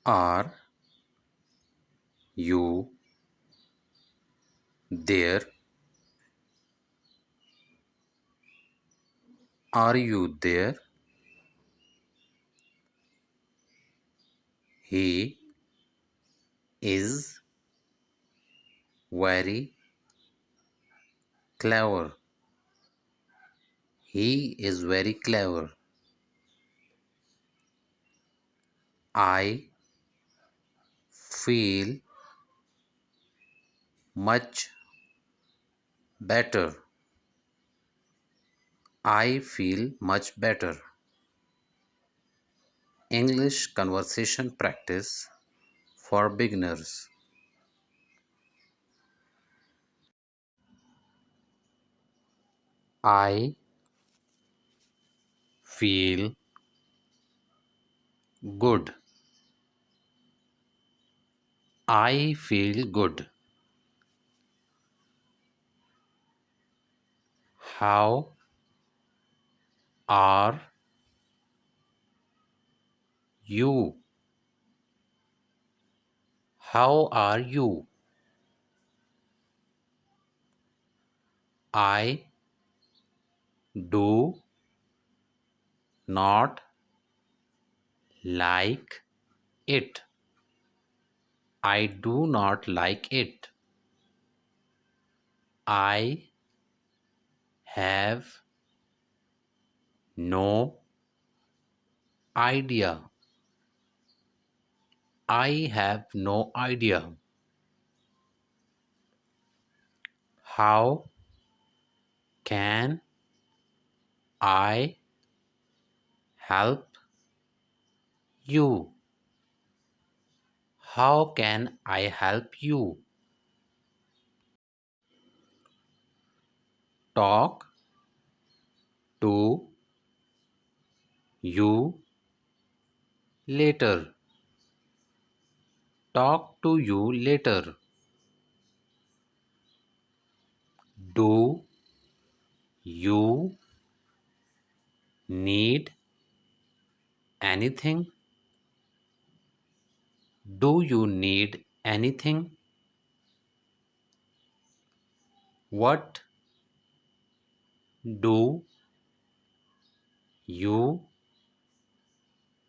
Are you there? Are you there? He is very clever. He is very clever. I feel much better. I feel much better. English conversation practice for beginners. I feel good. I feel good. How are you? How are you? I do not like it. I do not like it. I have no idea. I have no idea. How can I help you? How can I help you? Talk to you later. Talk to you later. Do you need anything? Do you need anything? What do you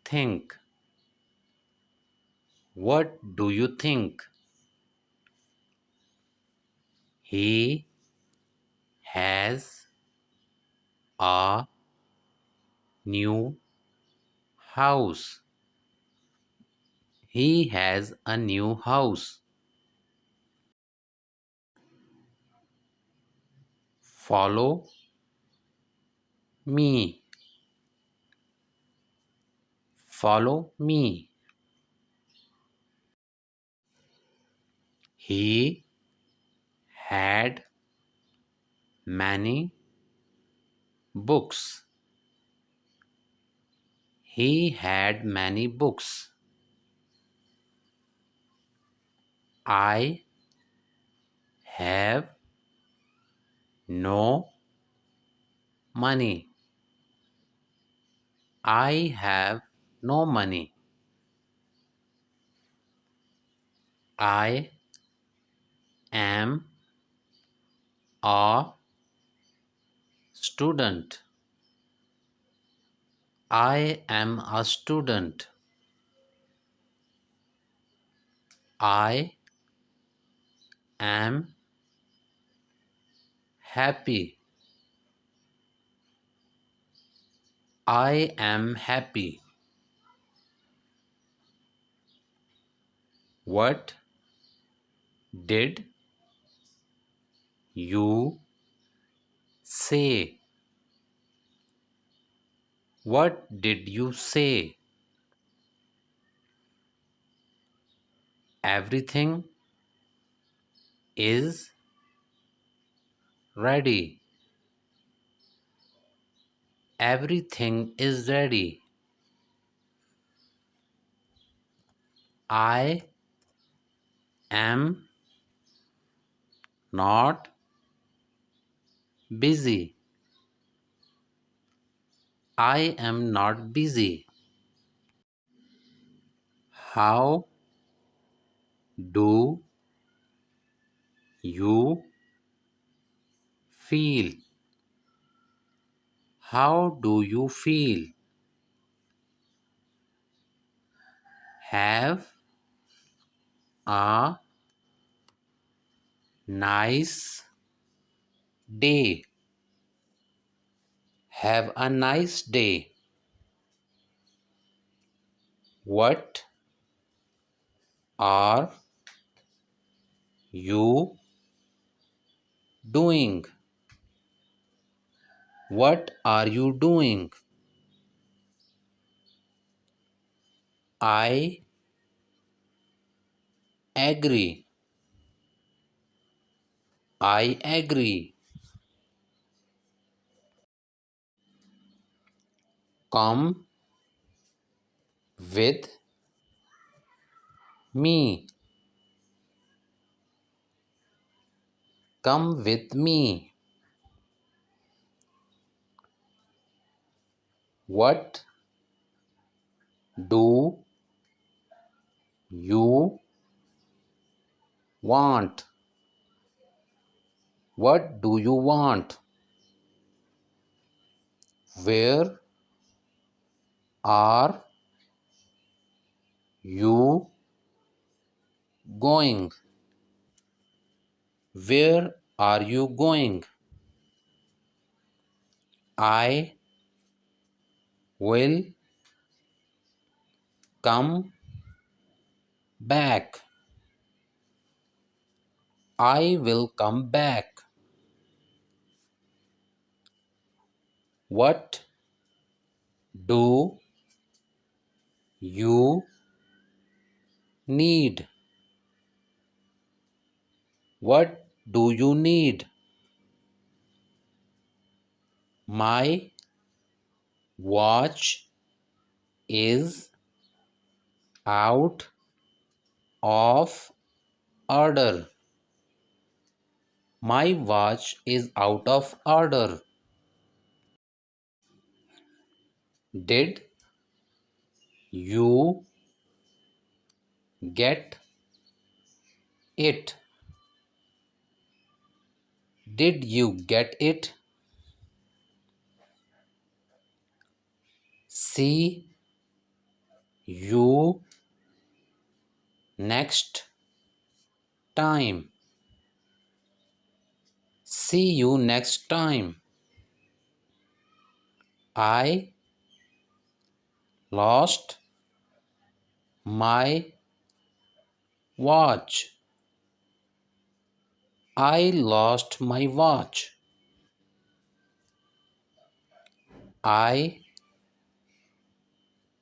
think? What do you think? He has a new house. He has a new house. Follow me. Follow me. He had many books. He had many books. I have no money. I have no money. I am a student. I am a student. I am happy. I am happy. What did you say? What did you say? Everything is ready. Everything is ready. I am not busy. I am not busy. How do you feel? How do you feel? Have a nice day. Have a nice day. What are you doing? What are you doing? I agree. I agree. Come with me. Come with me. What do you want? What do you want? Where are you going? Where are you going? I will come back. I will come back. What do you need? What do you need? My watch is out of order. My watch is out of order. Did you get it? Did you get it? See you next time. See you next time. I lost my watch. I lost my watch. I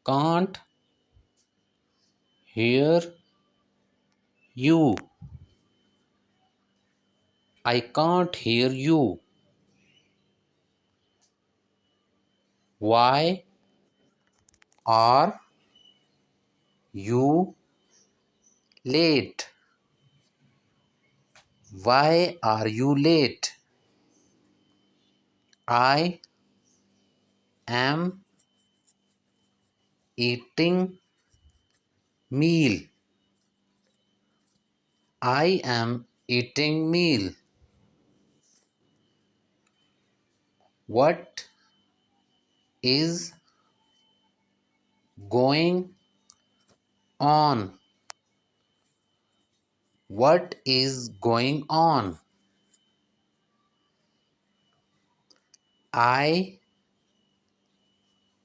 can't hear you. I can't hear you. Why are you late? Why are you late? I am eating meal. I am eating meal. What is going on? What is going on? I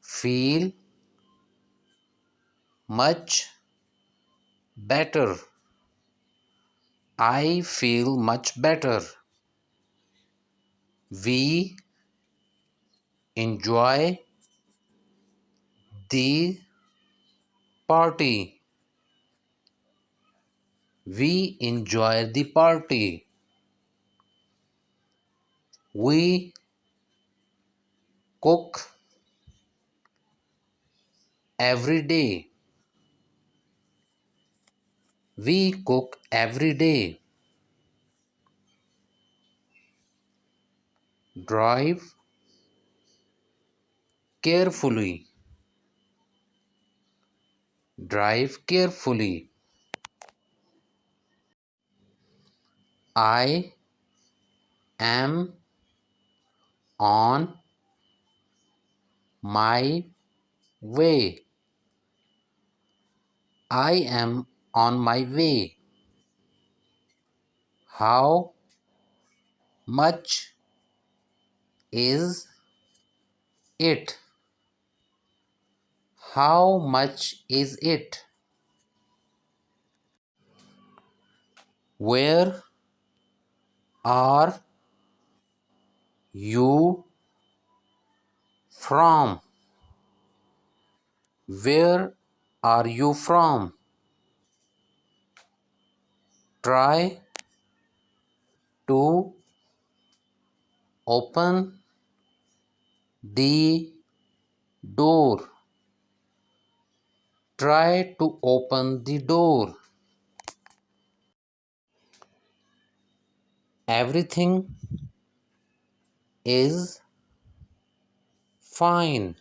feel much better. I feel much better. We enjoy the party. We enjoy the party. We cook every day. We cook every day. Drive carefully. Drive carefully. I am on my way. I am on my way. How much is it? How much is it? Where are you from? Where are you from? Try to open the door. Try to open the door. Everything is fine.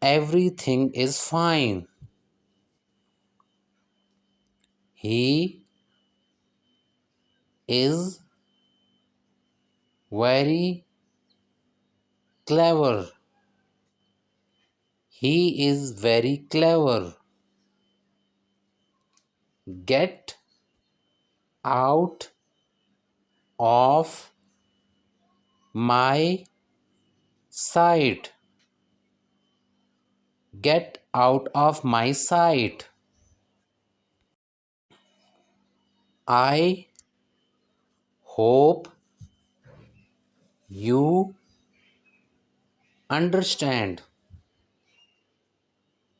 Everything is fine. He is very clever. He is very clever. Get out of my sight. Get out of my sight. I hope you understand.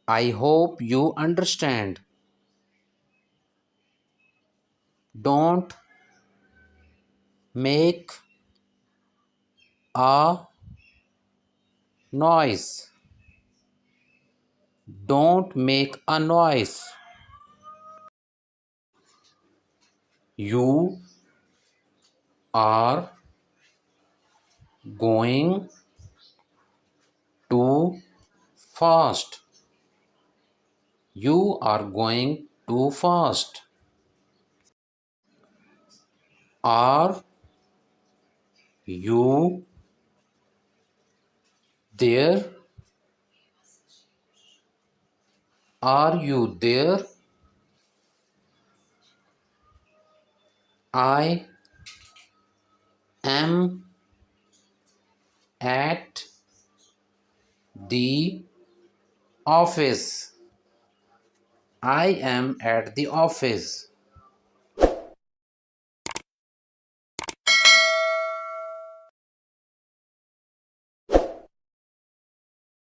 I hope you understand. Don't make a noise. Don't make a noise. You are going too fast. You are going too fast. Are you there? Are you there? I am at the office. I am at the office.